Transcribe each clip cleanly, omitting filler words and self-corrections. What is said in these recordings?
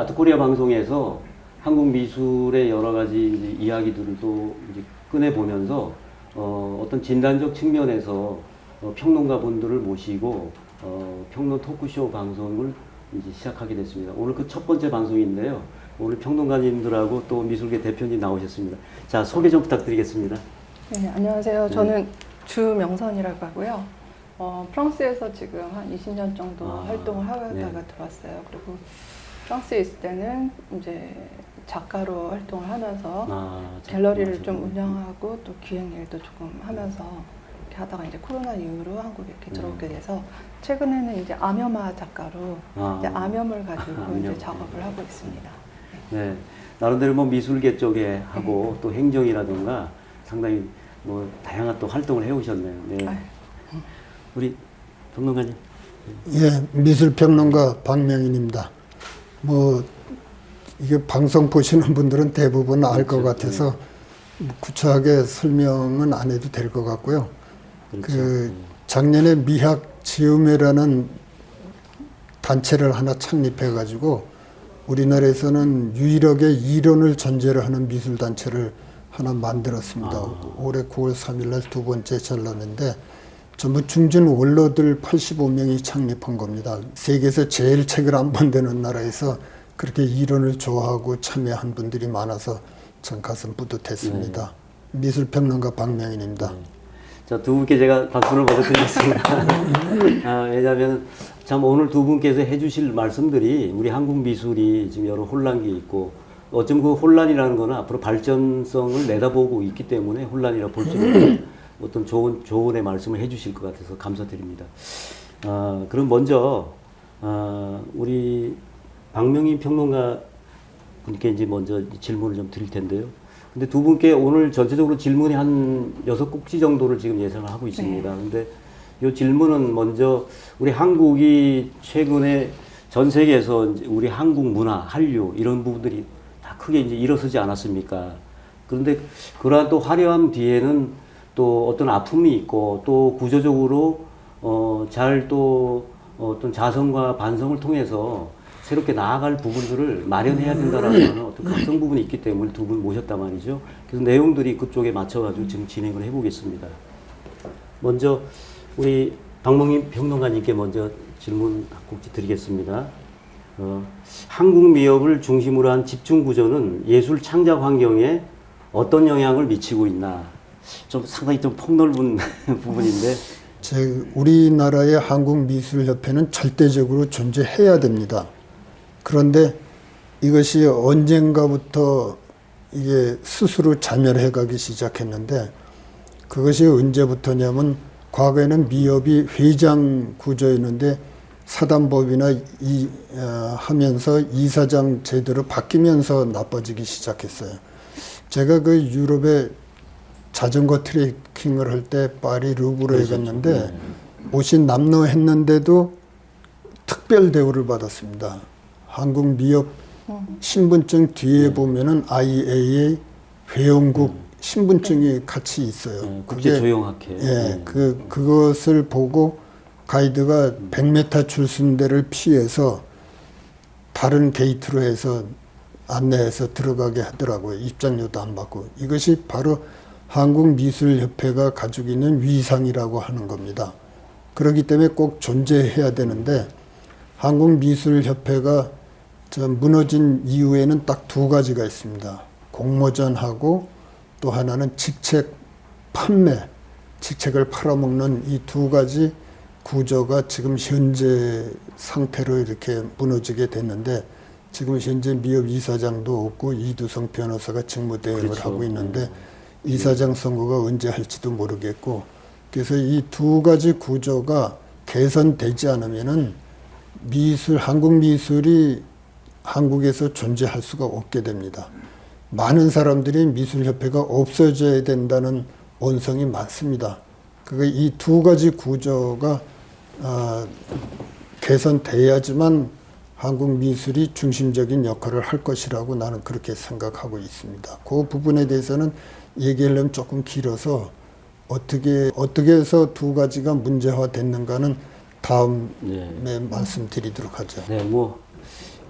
아트코리아 방송에서 한국 미술의 여러 가지 이제 이야기들을 또 이제 꺼내 보면서 어떤 진단적 측면에서 평론가 분들을 모시고 평론 토크쇼 방송을 이제 시작하게 됐습니다. 오늘 그 첫 번째 방송인데요. 오늘 평론가님들하고 또 미술계 대표님 나오셨습니다. 자, 소개 좀 부탁드리겠습니다. 네, 안녕하세요. 저는 주명선이라고 하고요. 프랑스에서 지금 한 20년 정도 활동을 하다가 들어왔어요. 그리고 프랑스에 있을 때는 이제 작가로 활동을 하면서 갤러리를 좀 운영하고 또 기획 일도 조금 하면서 이렇게 하다가 이제 코로나 이후로 한국에 이렇게 들어오게 돼서 최근에는 이제 암염화 작가로 이제 암염을 가지고 이제 작업을 하고 있습니다. 네, 나름대로 뭐 미술계 쪽에 하고 또 행정이라든가 상당히 뭐 다양한 또 활동을 해오셨네요. 네. 우리 평론가님. 예, 미술평론가 박명인입니다. 뭐 이게 방송 보시는 분들은 대부분 알 것 같아서 구체하게 설명은 안 해도 될 것 같고요. 그 작년에 미학지음회라는 단체를 하나 창립해 가지고 우리나라에서는 유일하게 이론을 전제로 하는 미술 단체를 하나 만들었습니다. 올해 9월 3일 날 두 번째 전람회인데 전부 중진 원로들 85명이 창립한 겁니다. 세계에서 제일 책을 안 만드는 나라에서 그렇게 이론을 좋아하고 참여한 분들이 많아서 참 가슴 뿌듯했습니다. 미술평론가 박명인입니다. 자, 두 분께 제가 박수를 먼저 드리겠습니다. 왜냐하면 참 오늘 두 분께서 해주실 말씀들이 우리 한국 미술이 지금 여러 혼란기 있고 어쩌면 그 혼란이라는 거는 앞으로 발전성을 내다보고 있기 때문에 혼란이라 볼 수 있는 어떤 조언의 말씀을 해주실 것 같아서 감사드립니다. 그럼 먼저 우리 박명인 평론가 분께 이제 먼저 질문을 좀 드릴 텐데요. 근데 두 분께 오늘 전체적으로 질문이 한 6꼭지 정도를 지금 예상을 하고 있습니다. 근데 이 질문은 먼저 우리 한국이 최근에 전 세계에서 우리 한국 문화, 한류 이런 부분들이 다 크게 이제 일어서지 않았습니까? 그런데 그러한 또 화려함 뒤에는 또 어떤 아픔이 있고 또 구조적으로 잘 또 어떤 자성과 반성을 통해서 새롭게 나아갈 부분들을 마련해야 된다라는 어떤 각성 부분이 있기 때문에 두 분 모셨단 말이죠. 그래서 내용들이 그쪽에 맞춰가지고 지금 진행을 해보겠습니다. 먼저 우리 박명인 평론가님께 먼저 질문 꼭지 드리겠습니다. 한국 미업을 중심으로 한 집중 구조는 예술 창작 환경에 어떤 영향을 미치고 있나? 좀 상당히 좀 폭넓은 부분인데. 우리나라의 한국미술협회는 절대적으로 존재해야 됩니다. 그런데 이것이 언젠가부터 이게 스스로 자멸해 가기 시작했는데 그것이 언제부터냐면 과거에는 미업이 회장 구조였는데 사단법이나 하면서 이사장 제도로 바뀌면서 나빠지기 시작했어요. 제가 그 유럽에 자전거 트레킹을 할 때 파리 루브르에 갔는데 옷이 남루했는데도 특별 대우를 받았습니다. 한국 미업 신분증 뒤에 보면은 IAA 회원국 신분증이 같이 있어요. 국제조형학회. 예, 그것을 보고 가이드가 100m 줄 쓴 데를 피해서 다른 게이트로 해서 안내해서 들어가게 하더라고요. 입장료도 안 받고. 이것이 바로 한국미술협회가 가지고 있는 위상이라고 하는 겁니다. 그렇기 때문에 꼭 존재해야 되는데 한국미술협회가 무너진 이유에는 딱 두 가지가 있습니다. 공모전하고 또 하나는 직책 판매, 직책을 팔아먹는 이 두 가지 구조가 지금 현재 상태로 이렇게 무너지게 됐는데 지금 현재 미업 이사장도 없고 이두성 변호사가 직무대행을 하고 있는데 이사장 선거가 언제 할지도 모르겠고 그래서 이 두 가지 구조가 개선되지 않으면은 한국 미술이 한국에서 존재할 수가 없게 됩니다. 많은 사람들이 미술협회가 없어져야 된다는 원성이 많습니다. 이 두 가지 구조가 개선돼야지만 한국 미술이 중심적인 역할을 할 것이라고 나는 그렇게 생각하고 있습니다. 그 부분에 대해서는 얘기하려면 조금 길어서 어떻게 해서 두 가지가 문제화됐는가는 다음에 말씀드리도록 하죠. 네, 뭐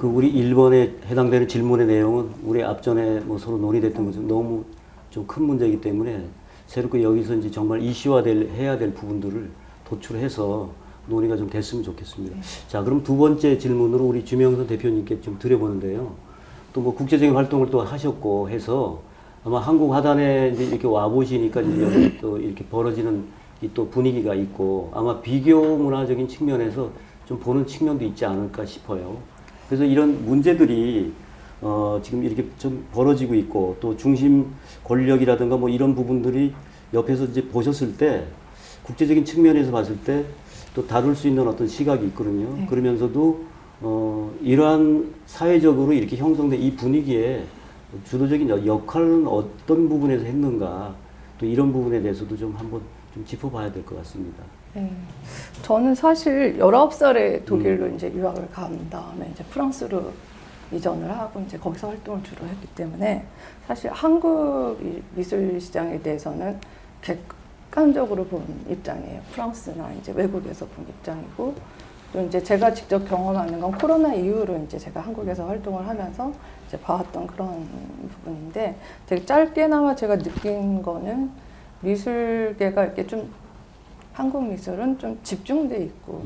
그 우리 1번에 해당되는 질문의 내용은 우리 앞전에 뭐 서로 논의됐던 것처럼 너무 좀 큰 문제이기 때문에 새롭게 여기서 이제 정말 해야 될 부분들을 도출해서 논의가 좀 됐으면 좋겠습니다. 자, 그럼 두 번째 질문으로 우리 주명선 대표님께 좀 드려보는데요. 또 뭐 국제적인 활동을 또 하셨고 해서 아마 한국 하단에 이제 이렇게 와 보시니까 이제 또 이렇게 벌어지는 이 또 분위기가 있고 아마 비교 문화적인 측면에서 좀 보는 측면도 있지 않을까 싶어요. 그래서 이런 문제들이 지금 이렇게 좀 벌어지고 있고 또 중심 권력이라든가 뭐 이런 부분들이 옆에서 이제 보셨을 때 국제적인 측면에서 봤을 때 또 다룰 수 있는 어떤 시각이 있거든요. 네. 그러면서도 이러한 사회적으로 이렇게 형성된 이 분위기에 주도적인 역할은 어떤 부분에서 했는가 또 이런 부분에 대해서도 좀 한번 좀 짚어봐야 될 것 같습니다. 네. 저는 사실 19살에 독일로 이제 유학을 간 다음에 이제 프랑스로 이전을 하고 이제 거기서 활동을 주로 했기 때문에 사실 한국 미술 시장에 대해서는 객관적으로 본 입장이에요. 프랑스나 이제 외국에서 본 입장이고 또 이제 제가 직접 경험하는 건 코로나 이후로 이제 제가 한국에서 활동을 하면서 이제 봐왔던 그런 부분인데 되게 짧게나마 제가 느낀 거는 미술계가 이렇게 좀 한국 미술은 좀 집중돼 있고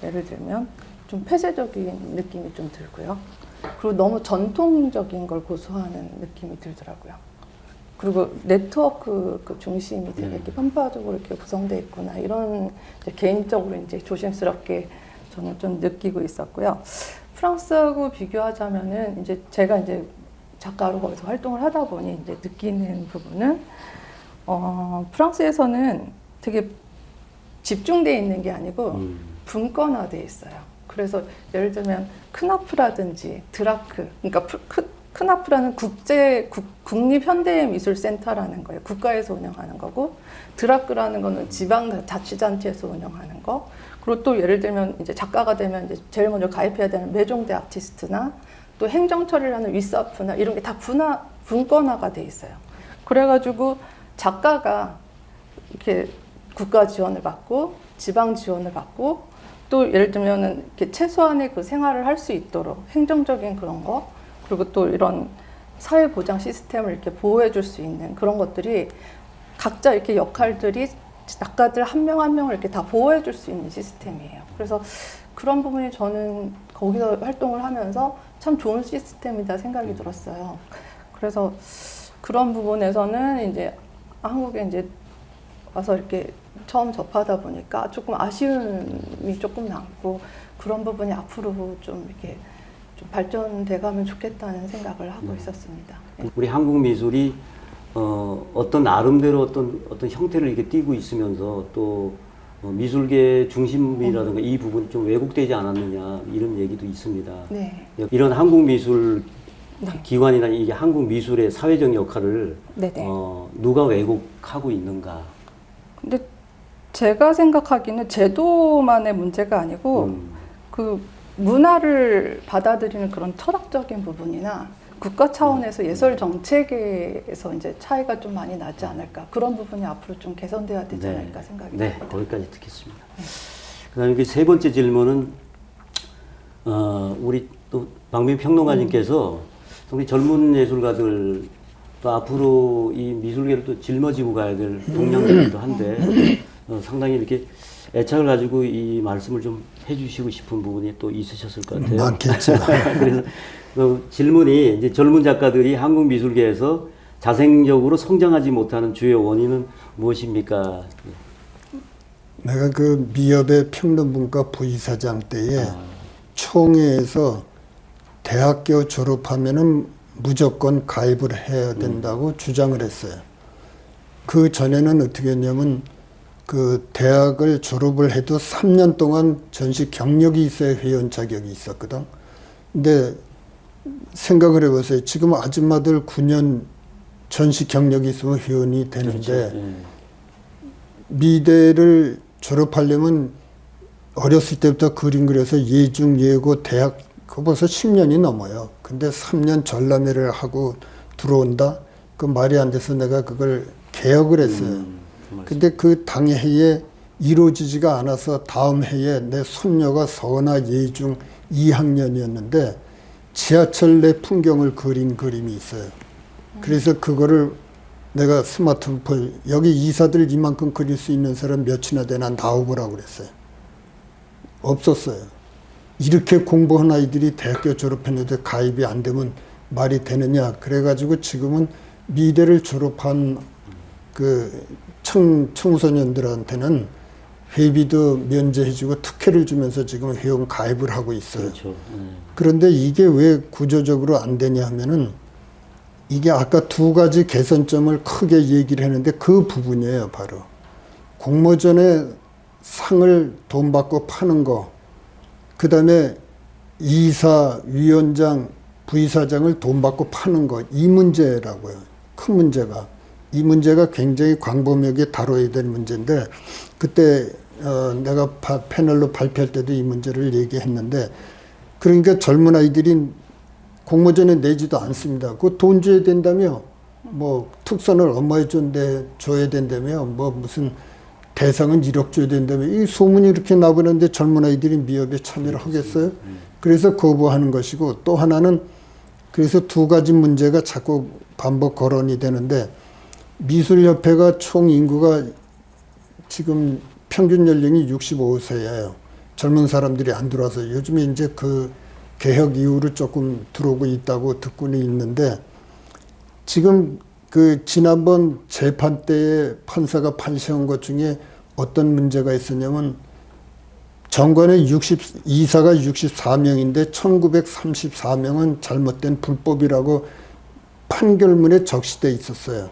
예를 들면 좀 폐쇄적인 느낌이 좀 들고요. 그리고 너무 전통적인 걸 고수하는 느낌이 들더라고요. 그리고 네트워크 그 중심이 되게 이렇게 편파적으로 이렇게 구성돼 있구나 이런 이제 개인적으로 이제 조심스럽게 저는 좀 느끼고 있었고요. 프랑스하고 비교하자면은 이제 제가 이제 작가로 거기서 활동을 하다 보니 이제 느끼는 부분은 프랑스에서는 되게 집중돼 있는 게 아니고 분권화돼 있어요. 그래서 예를 들면 크나프라든지 드라크, 그러니까 크나프라는 국립현대미술센터라는 거예요. 국가에서 운영하는 거고, 드라크라는 거는 지방자치단체에서 운영하는 거. 그리고 또 예를 들면 이제 작가가 되면 이제 제일 먼저 가입해야 되는 메종데 아티스트나 또 행정 처리를 하는 위사프나 이런 게 다 분권화가 돼 있어요. 그래가지고 작가가 이렇게 국가 지원을 받고 지방 지원을 받고 또 예를 들면은 이렇게 최소한의 그 생활을 할 수 있도록 행정적인 그런 거 그리고 또 이런 사회 보장 시스템을 이렇게 보호해 줄 수 있는 그런 것들이 각자 이렇게 역할들이 작가들 한 명 한 명을 이렇게 다 보호해 줄 수 있는 시스템이에요. 그래서 그런 부분이 저는 거기서 활동을 하면서 참 좋은 시스템이다 생각이 들었어요. 그래서 그런 부분에서는 이제 한국에 이제 와서 이렇게 처음 접하다 보니까 조금 아쉬움이 조금 남고 그런 부분이 앞으로 좀 이렇게 좀 발전돼 가면 좋겠다는 생각을 하고 있었습니다. 우리 한국 미술이 어떤 나름대로 어떤 형태를 이렇게 띠고 있으면서 또 미술계 중심이라든가 이 부분이 좀 왜곡되지 않았느냐 이런 얘기도 있습니다. 네. 이런 한국 미술 네. 기관이나 이게 한국 미술의 사회적 역할을 네네. 누가 왜곡하고 있는가? 근데 제가 생각하기는 제도만의 문제가 아니고 그 문화를 받아들이는 그런 철학적인 부분이나 국가 차원에서 예술 정책에서 이제 차이가 좀 많이 나지 않을까 그런 부분이 앞으로 좀 개선돼야 되지 않을까 생각이 네, 듭니다. 거기까지 듣겠습니다. 그다음에 세 번째 질문은 우리 또 박민 평론가님께서 우리 젊은 예술가들 또 앞으로 이 미술계를 또 짊어지고 가야 될 동량이기도 한데 상당히 이렇게 애착을 가지고 이 말씀을 좀 해주시고 싶은 부분이 또 있으셨을 것 같아요. 많겠죠. 그래서 질문이 이제 젊은 작가들이 한국 미술계에서 자생적으로 성장하지 못하는 주요 원인은 무엇입니까? 내가 그 미협의 평론분과 부이사장 때에 총회에서 대학교 졸업하면은 무조건 가입을 해야 된다고 주장을 했어요. 그 전에는 어떻게 했냐면 그 대학을 졸업을 해도 3년 동안 전시 경력이 있어야 회원 자격이 있었거든. 근데 생각을 해보세요. 지금 아줌마들 9년 전시 경력이 있으면 회원이 되는데 그렇죠. 예. 미대를 졸업하려면 어렸을 때부터 그림 그려서 예중, 예고, 대학 그거 벌써 10년이 넘어요. 근데 3년 전람회를 하고 들어온다? 그 말이 안 돼서 내가 그걸 개혁을 했어요. 근데 그 당해에 이루어지지가 않아서 다음 해에 내 손녀가 서나 예중 2학년이었는데 지하철 내 풍경을 그린 그림이 있어요. 그래서 그거를 내가 스마트폰, 여기 이사들 이만큼 그릴 수 있는 사람 몇이나 되나 나와보라고 그랬어요. 없었어요. 이렇게 공부한 아이들이 대학교 졸업했는데 가입이 안 되면 말이 되느냐. 그래가지고 지금은 미대를 졸업한 그 청소년들한테는 회비도 면제해주고 특혜를 주면서 지금 회원 가입을 하고 있어요. 그렇죠. 그런데 이게 왜 구조적으로 안 되냐 하면은 이게 아까 두 가지 개선점을 크게 얘기를 했는데 그 부분이에요, 바로. 공모전에 상을 돈 받고 파는 거, 그 다음에 이사, 위원장, 부이사장을 돈 받고 파는 거, 이 문제라고요. 큰 문제가. 이 문제가 굉장히 광범위하게 다뤄야 될 문제인데, 그때 내가 패널로 발표할 때도 이 문제를 얘기했는데, 그러니까 젊은 아이들이 공모전에 내지도 않습니다. 그 돈 줘야 된다며, 뭐 특선을 얼마에 줘야 된다며, 뭐 무슨 대상은 1억 줘야 된다며, 이 소문이 이렇게 나버렸는데 젊은 아이들이 미업에 참여를 하겠어요? 그래서 거부하는 것이고, 또 하나는 그래서 두 가지 문제가 자꾸 반복 거론이 되는데, 미술협회가 총 인구가 지금 평균 연령이 65세예요. 젊은 사람들이 안 들어와서 요즘에 이제 그 개혁 이후로 조금 들어오고 있다고 듣고는 있는데, 지금 그 지난번 재판 때에 판사가 판시한 것 중에 어떤 문제가 있었냐면, 정관에 이사가 64명인데 1934명은 잘못된 불법이라고 판결문에 적시돼 있었어요.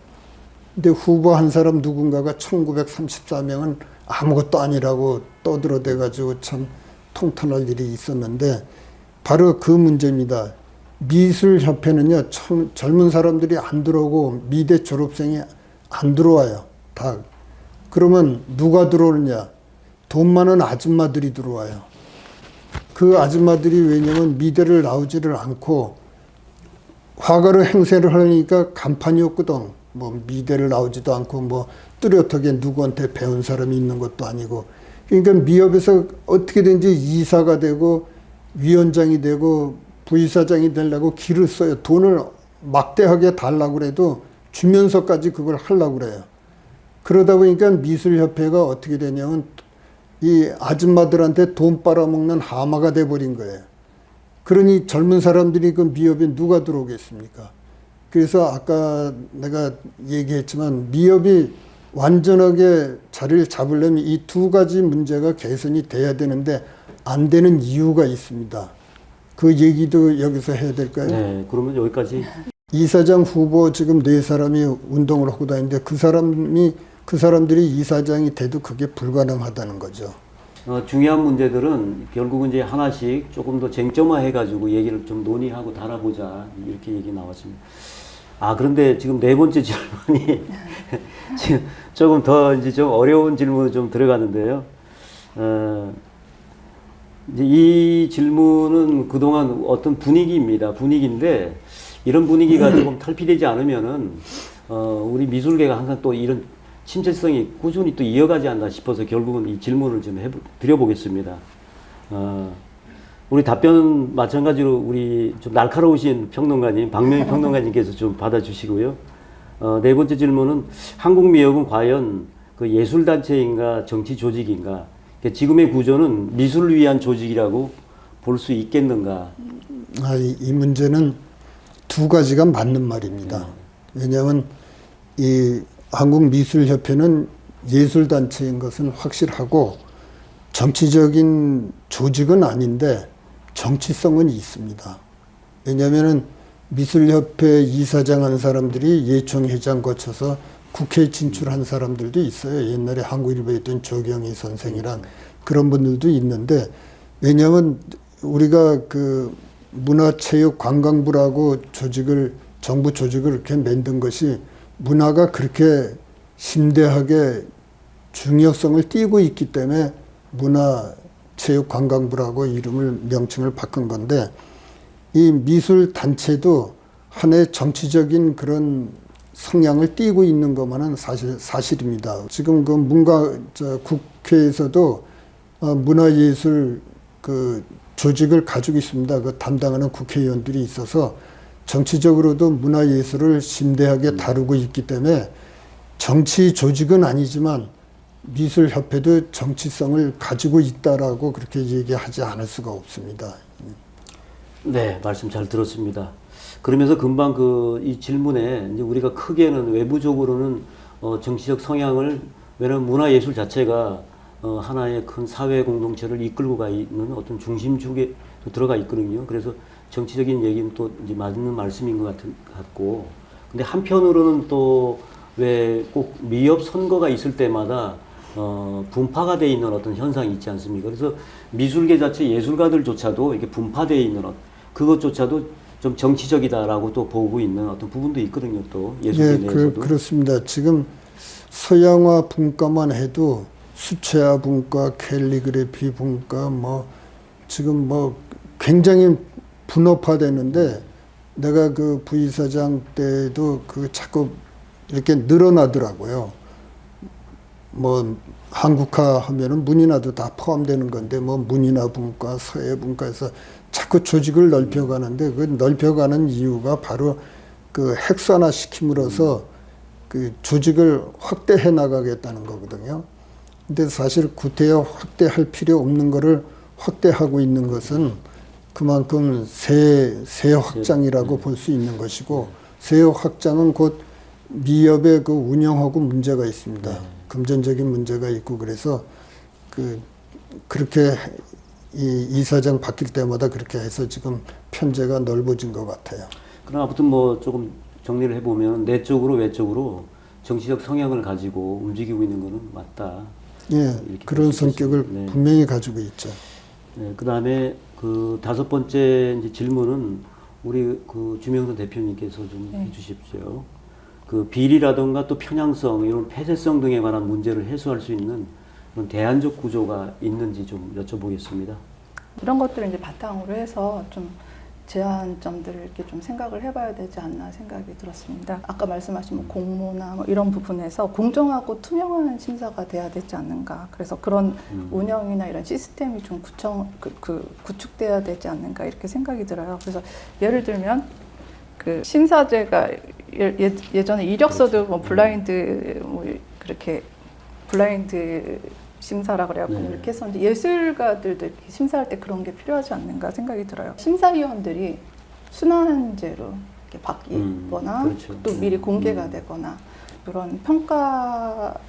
근데 후보 한 사람 누군가가 1934명은 아무것도 아니라고 떠들어대가지고 참 통탄할 일이 있었는데, 바로 그 문제입니다. 미술협회는요, 젊은 사람들이 안 들어오고 미대 졸업생이 안 들어와요. 다. 그러면 누가 들어오느냐? 돈 많은 아줌마들이 들어와요. 그 아줌마들이 왜냐면 미대를 나오지를 않고 화가로 행세를 하려니까 간판이 없거든. 뭐 미대를 나오지도 않고 뭐 뚜렷하게 누구한테 배운 사람이 있는 것도 아니고. 그러니까 미업에서 어떻게든지 이사가 되고 위원장이 되고 부이사장이 되려고 길을 써요. 돈을 막대하게 달라고 그래도 주면서까지 그걸 하려고 그래요. 그러다 보니까 미술협회가 어떻게 되냐면 이 아줌마들한테 돈 빨아먹는 하마가 돼버린 거예요. 그러니 젊은 사람들이 그 미업에 누가 들어오겠습니까? 그래서 아까 내가 얘기했지만 미업이 완전하게 자리를 잡으려면 이 두 가지 문제가 개선이 돼야 되는데 안 되는 이유가 있습니다. 그 얘기도 여기서 해야 될까요? 네, 그러면 여기까지. 이사장 후보 지금 4사람이 운동을 하고 다니는데 그 사람들이 이사장이 돼도 그게 불가능하다는 거죠. 중요한 문제들은 결국은 이제 하나씩 조금 더 쟁점화해가지고 얘기를 좀 논의하고 달아보자, 이렇게 얘기 나왔습니다. 그런데 지금 네 번째 질문이 지금 조금 더 이제 좀 어려운 질문이 좀 들어가는데요. 이제 이 질문은 그동안 어떤 분위기입니다. 분위기인데 이런 분위기가 조금 탈피되지 않으면은 우리 미술계가 항상 또 이런 침체성이 꾸준히 또 이어가지 않나 싶어서 결국은 이 질문을 좀 드려보겠습니다. 우리 답변은 마찬가지로 우리 좀 날카로우신 평론가님, 박명희 평론가님께서 좀 받아주시고요. 네 번째 질문은 한국미협은 과연 그 예술단체인가 정치 조직인가? 지금의 구조는 미술을 위한 조직이라고 볼 수 있겠는가? 이 문제는 두 가지가 맞는 말입니다. 왜냐하면 이 한국미술협회는 예술단체인 것은 확실하고 정치적인 조직은 아닌데 정치성은 있습니다. 왜냐하면 미술협회 이사장 한 사람들이 예총회장 거쳐서 국회에 진출한 사람들도 있어요. 옛날에 한국일보에 있던 조경희 선생이랑 그런 분들도 있는데, 왜냐하면 우리가 그 문화체육관광부라고 정부 조직을 이렇게 만든 것이 문화가 그렇게 심대하게 중요성을 띠고 있기 때문에 문화체육관광부라고 명칭을 바꾼 건데, 이 미술단체도 하나의 정치적인 그런 성향을 띠고 있는 것만은 사실입니다. 지금 그 국회에서도 문화예술 그 조직을 가지고 있습니다. 그 담당하는 국회의원들이 있어서 정치적으로도 문화예술을 심대하게 다루고 있기 때문에 정치 조직은 아니지만 미술협회도 정치성을 가지고 있다라고 그렇게 얘기하지 않을 수가 없습니다. 네, 말씀 잘 들었습니다. 그러면서 금방 이 질문에 이제 우리가 크게는 외부적으로는 정치적 성향을, 왜냐하면 문화예술 자체가 하나의 큰 사회 공동체를 이끌고 가 있는 어떤 중심축에 들어가 있거든요. 그래서 정치적인 얘기는 또 이제 맞는 말씀인 것 같고, 근데 한편으로는 또 왜 꼭 미협 선거가 있을 때마다 분파가 돼 있는 어떤 현상이 있지 않습니까? 그래서 미술계 자체 예술가들조차도 이렇게 분파되어 있는 그것조차도 좀 정치적이다라고 또 보고 있는 어떤 부분도 있거든요. 또 예술계 내에서도. 그렇습니다. 지금 서양화 분과만 해도 수채화 분과, 캘리그래피 분과, 지금 굉장히 분업화되는데, 내가 그 부이사장 때도 자꾸 이렇게 늘어나더라고요. 한국화 하면은 문인화도 다 포함되는 건데, 문인화 분과, 서예 분과에서 자꾸 조직을 넓혀가는데, 그 넓혀가는 이유가 바로 그 핵산화 시킴으로써 그 조직을 확대해 나가겠다는 거거든요. 근데 사실 구태여 확대할 필요 없는 거를 확대하고 있는 것은 그만큼 세 확장이라고 볼 수 있는 것이고, 세 확장은 곧 미협의 그 운영하고 문제가 있습니다. 금전적인 문제가 있고, 그래서 그렇게 이사장 바뀔 때마다 그렇게 해서 지금 편제가 넓어진 것 같아요. 그럼 아무튼 조금 정리를 해보면 내적으로 외적으로 정치적 성향을 가지고 움직이고 있는 것은 맞다. 예, 그런 성격을 네. 분명히 가지고 있죠. 네, 그 다음에 그 다섯 번째 이제 질문은 우리 그 주명선 대표님께서 좀 해주십시오. 그 비리라든가 또 편향성, 이런 폐쇄성 등에 관한 문제를 해소할 수 있는 그런 대안적 구조가 있는지 좀 여쭤보겠습니다. 이런 것들을 이제 바탕으로 해서 좀 제한점들을 이렇게 좀 생각을 해봐야 되지 않나 생각이 들었습니다. 아까 말씀하신 공모나 이런 부분에서 공정하고 투명한 심사가 돼야 되지 않는가. 그래서 그런 운영이나 이런 시스템이 좀 구축돼야 되지 않는가 이렇게 생각이 들어요. 그래서 예를 들면 그 심사제가 예전에 이력서도 블라인드 그렇게 블라인드 심사라 그래갖고 이렇게 했었는데, 예술가들도 이렇게 심사할 때 그런 게 필요하지 않는가 생각이 들어요. 심사위원들이 순환제로 이렇게 바뀌거나 그렇죠. 또 미리 공개가 되거나 그런 평가적인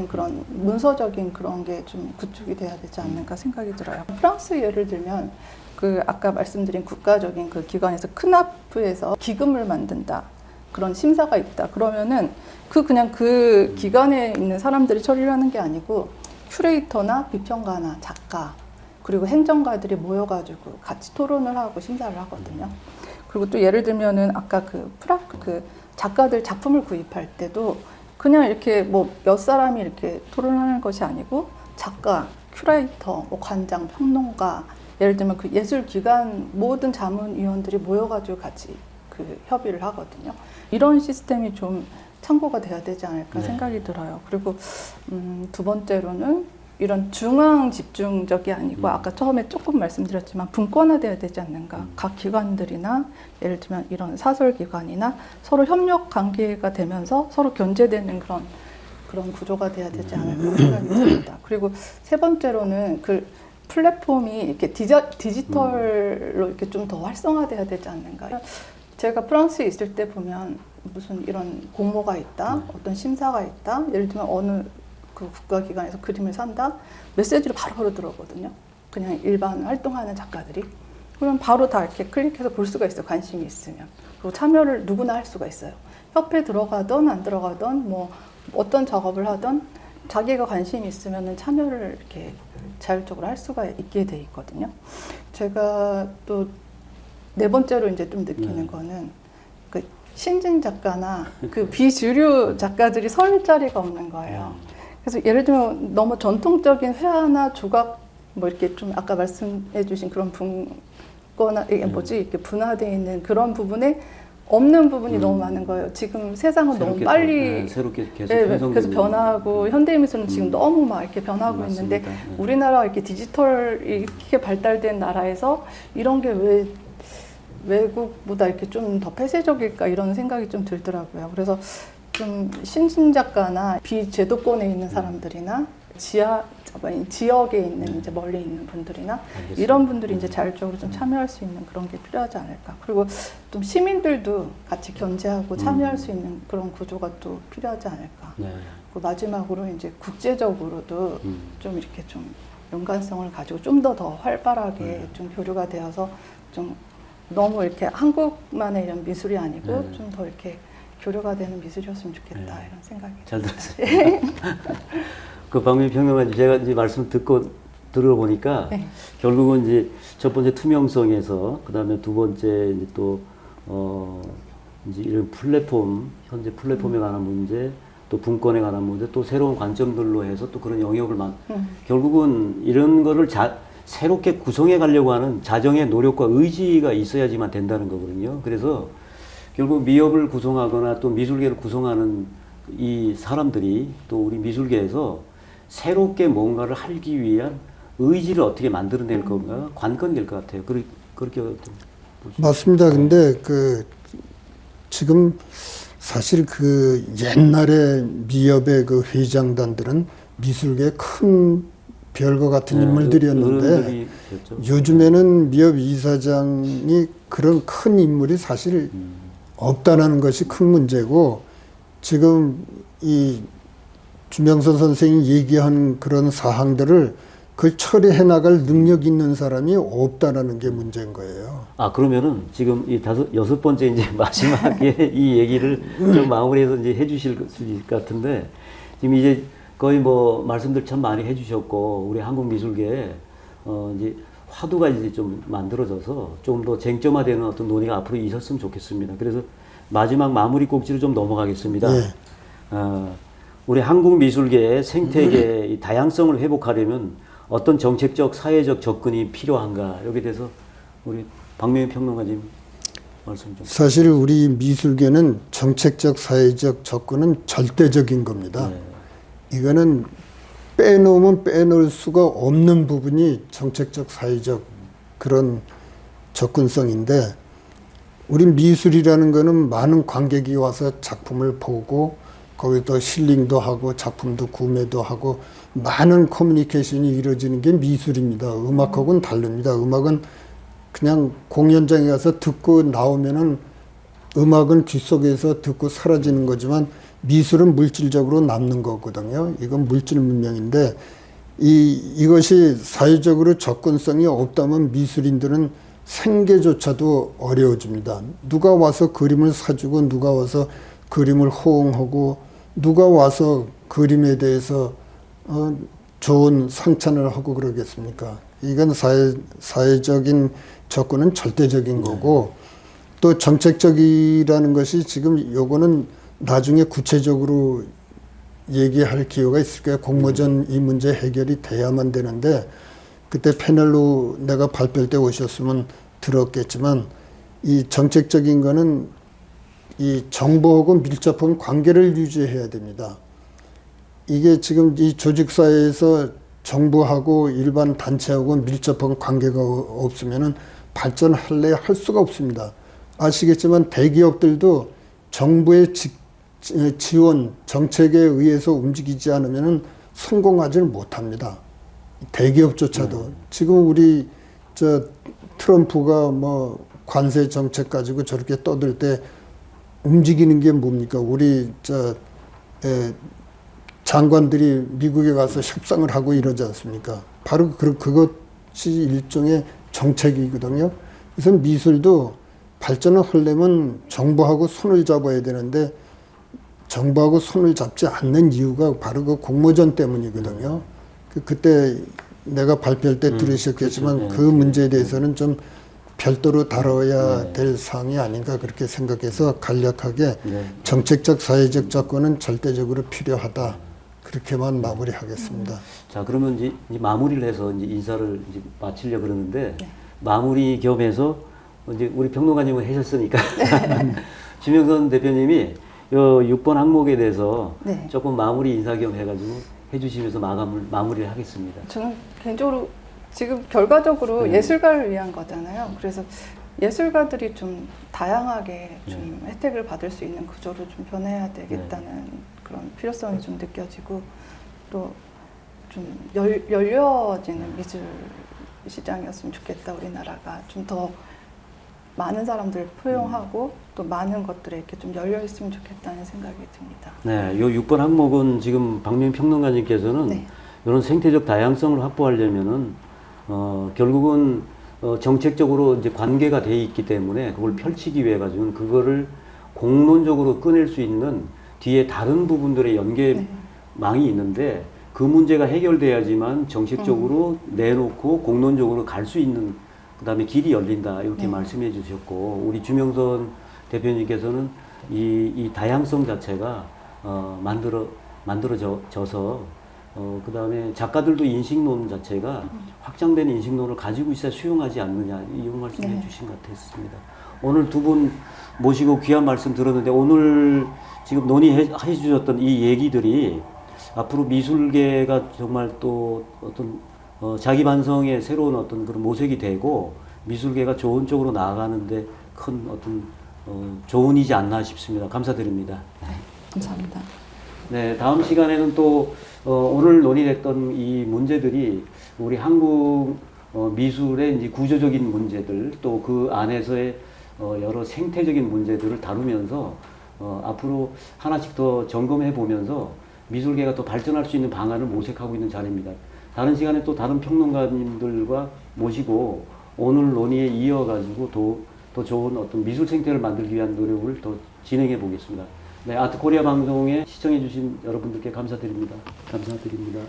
그런 문서적인 그런 게 좀 구축이 돼야 되지 않는가 생각이 들어요. 프랑스 예를 들면 그 아까 말씀드린 국가적인 그 기관에서 크나프에서 기금을 만든다. 그런 심사가 있다. 그러면은 그냥 그 기관에 있는 사람들이 처리를 하는 게 아니고 큐레이터나 비평가나 작가 그리고 행정가들이 모여가지고 같이 토론을 하고 심사를 하거든요. 그리고 또 예를 들면은 아까 그 작가들 작품을 구입할 때도 그냥 이렇게 몇 사람이 이렇게 토론하는 것이 아니고 작가, 큐레이터, 관장, 평론가, 예를 들면 그 예술기관 모든 자문위원들이 모여가지고 같이 그 협의를 하거든요. 이런 시스템이 좀 참고가 돼야 되지 않을까 생각이 들어요. 그리고 두 번째로는 이런 중앙 집중적이 아니고 아까 처음에 조금 말씀드렸지만 분권화돼야 되지 않는가. 각 기관들이나 예를 들면 이런 사설기관이나 서로 협력 관계가 되면서 서로 견제되는 그런 구조가 돼야 되지 않을까 생각이 듭니다. 그리고 세 번째로는 그 플랫폼이 이렇게 디지털로 이렇게 좀 더 활성화돼야 되지 않는가. 제가 프랑스에 있을 때 보면 무슨 이런 공모가 있다, 어떤 심사가 있다, 예를 들면 어느 그 국가기관에서 그림을 산다, 메시지로 바로바로 들어오거든요. 그냥 일반 활동하는 작가들이. 그럼 바로 다 이렇게 클릭해서 볼 수가 있어요. 관심이 있으면. 그리고 참여를 누구나 할 수가 있어요. 협회 들어가든 안 들어가든 어떤 작업을 하든 자기가 관심이 있으면 참여를 이렇게 자율적으로 할 수가 있게 돼 있거든요. 제가 또 네 번째로 이제 좀 느끼는 거는 그 신진 작가나 그 비주류 작가들이 설 자리가 없는 거예요. 그래서 예를 들면 너무 전통적인 회화나 조각 이렇게 좀 아까 말씀해주신 그런 분거나 이게 이렇게 분화되어 있는 그런 부분에 없는 부분이 너무 많은 거예요. 지금 세상은 너무 빨리 새롭게 계속 네, 편성되는 계속 변하고 현대미술은 지금 너무 막 이렇게 변하고 맞습니다. 있는데 우리나라 이렇게 디지털 이렇게 발달된 나라에서 이런 게 왜 외국보다 이렇게 좀 더 폐쇄적일까 이런 생각이 좀 들더라고요. 그래서 좀 신진 작가나 비제도권에 있는 사람들이나 지역에 있는 이제 멀리 있는 분들이나 알겠습니다. 이런 분들이 이제 자율적으로 좀 참여할 수 있는 그런 게 필요하지 않을까. 그리고 좀 시민들도 같이 견제하고 참여할 수 있는 그런 구조가 또 필요하지 않을까. 네. 그 마지막으로 이제 국제적으로도 좀 이렇게 좀 연관성을 가지고 좀 더 활발하게 좀 교류가 되어서 좀 너무 이렇게 한국만의 이런 미술이 아니고 좀 더 이렇게 교류가 되는 미술이었으면 좋겠다 이런 생각이 잘 들었어요. 그 박민희 평론가님 제가 이제 말씀 듣고 들어보니까 네. 결국은 이제 첫 번째 투명성에서 그다음에 두 번째 이제 또 이제 이런 플랫폼 현재 플랫폼에 관한 문제 또 분권에 관한 문제 또 새로운 관점들로 해서 또 그런 영역을 결국은 이런 거를 새롭게 구성해 가려고 하는 자정의 노력과 의지가 있어야지만 된다는 거거든요. 그래서 결국 미협을 구성하거나 또 미술계를 구성하는 이 사람들이 또 우리 미술계에서 새롭게 뭔가를 하기 위한 의지를 어떻게 만들어낼 건가 관건이 될 것 같아요. 그렇게 맞습니다. 근데 그 지금 사실 그 옛날에 미협의 그 회장단들은 미술계의 큰 별과 같은 인물들이었는데 요즘에는 미협 이사장이 그런 큰 인물이 사실 없다라는 것이 큰 문제고 지금 이 주명선 선생이 얘기한 그런 사항들을 그 처리해 나갈 능력 있는 사람이 없다라는 게 문제인 거예요. 아, 그러면은 지금 이 여섯 번째 이제 마지막에 이 얘기를 좀 마무리해서 이제 해주실 것 같은데 지금 이제 거의 뭐 말씀들 참 많이 해주셨고 우리 한국 미술계에 이제 화두가 이제 좀 만들어져서 좀 더 쟁점화되는 어떤 논의가 앞으로 있었으면 좋겠습니다. 그래서 마지막 마무리 꼭지로 좀 넘어가겠습니다. 예. 우리 한국 미술계의 생태계의 이 다양성을 회복하려면 어떤 정책적, 사회적 접근이 필요한가? 여기에 대해서 우리 박명희 평론가님 말씀 좀. 사실 우리 미술계는 정책적, 사회적 접근은 절대적인 겁니다. 네. 이거는 빼놓으면 빼놓을 수가 없는 부분이 정책적, 사회적 그런 접근성인데 우리 미술이라는 거는 많은 관객이 와서 작품을 보고 거기서 힐링도 하고 작품도 구매도 하고 많은 커뮤니케이션이 이루어지는 게 미술입니다. 음악하고는 다릅니다. 음악은 그냥 공연장에 가서 듣고 나오면은 음악은 귀 속에서 듣고 사라지는 거지만 미술은 물질적으로 남는 거거든요. 이건 물질 문명인데 이것이 사회적으로 접근성이 없다면 미술인들은 생계조차도 어려워집니다. 누가 와서 그림을 사주고 누가 와서 그림을 호응하고 누가 와서 그림에 대해서 좋은 상찬을 하고 그러겠습니까? 이건 사회적인 접근은 절대적인 거고 또 정책적이라는 것이 지금 요거는 나중에 구체적으로 얘기할 기회가 있을 거예요. 공모전 이 문제 해결이 돼야만 되는데 그때 패널로 내가 발표할 때 오셨으면 들었겠지만 이 정책적인 거는 이 정부하고 밀접한 관계를 유지해야 됩니다. 이게 지금 이 조직사회에서 정부하고 일반 단체하고 밀접한 관계가 없으면은 발전할래 할 수가 없습니다. 아시겠지만 대기업들도 정부의 지원, 정책에 의해서 움직이지 않으면은 성공하지를 못합니다. 대기업조차도. 지금 우리 트럼프가 뭐 관세 정책 가지고 저렇게 떠들 때 움직이는 게 뭡니까? 우리 장관들이 미국에 가서 협상을 하고 이러지 않습니까? 바로 그것이 일종의 정책이거든요. 그래서 미술도 발전을 하려면 정부하고 손을 잡아야 되는데 정부하고 손을 잡지 않는 이유가 바로 그 공모전 때문이거든요. 그때 내가 발표할 때 들으셨겠지만 그렇죠. 그 문제에 대해서는 좀 별도로 다뤄야 될 사항이 아닌가 그렇게 생각해서 간략하게 정책적 사회적 접근은 절대적으로 필요하다. 그렇게만 마무리하겠습니다. 자, 그러면 이제 마무리를 해서 이제 인사를 이제 마치려고 그러는데 마무리 겸해서 이제 우리 평론가님은 하셨으니까 주명선 대표님이 요 6번 항목에 대해서 네. 조금 마무리 인사 겸 해가지고 해주시면서 마무리를 하겠습니다. 저는 개인적으로 지금 결과적으로 네. 예술가를 위한 거잖아요. 그래서 예술가들이 좀 다양하게 좀 혜택을 받을 수 있는 구조로 좀 변해야 되겠다는 그런 필요성이 좀 느껴지고 또 좀 열려지는 미술 시장이었으면 좋겠다. 우리나라가 좀 더 많은 사람들을 포용하고 또 많은 것들에 이렇게 좀 열려 있으면 좋겠다는 생각이 듭니다. 네, 요 6번 항목은 지금 박명 평론가님께서는 네. 이런 생태적 다양성을 확보하려면은 결국은 정책적으로 이제 관계가 돼 있기 때문에 그걸 펼치기 위해 가지고는 그거를 공론적으로 꺼낼 수 있는 뒤에 다른 부분들의 연계망이 있는데 그 문제가 해결돼야지만 정책적으로 내놓고 공론적으로 갈 수 있는 그다음에 길이 열린다 이렇게 말씀해 주셨고 우리 주명선 대표님께서는 이 다양성 자체가 만들어져서 그다음에 작가들도 인식론 자체가 확장된 인식론을 가지고 있어야 수용하지 않느냐 이런 말씀해 주신 것 같았습니다. 오늘 두 분 모시고 귀한 말씀 들었는데 오늘 지금 논의해 주셨던 이 얘기들이 앞으로 미술계가 정말 또 어떤 자기 반성의 새로운 어떤 그런 모색이 되고 미술계가 좋은 쪽으로 나아가는데 큰 어떤 조언이지 않나 싶습니다. 감사드립니다. 감사합니다. 네, 다음 시간에는 또 오늘 논의됐던 이 문제들이 우리 한국 미술의 이제 구조적인 문제들 또 그 안에서의 여러 생태적인 문제들을 다루면서 앞으로 하나씩 더 점검해 보면서 미술계가 더 발전할 수 있는 방안을 모색하고 있는 자리입니다. 다른 시간에 또 다른 평론가님들과 모시고 오늘 논의에 이어가지고 더 좋은 어떤 미술 생태를 만들기 위한 노력을 더 진행해 보겠습니다. 네, 아트코리아 방송에 시청해 주신 여러분들께 감사드립니다. 감사드립니다.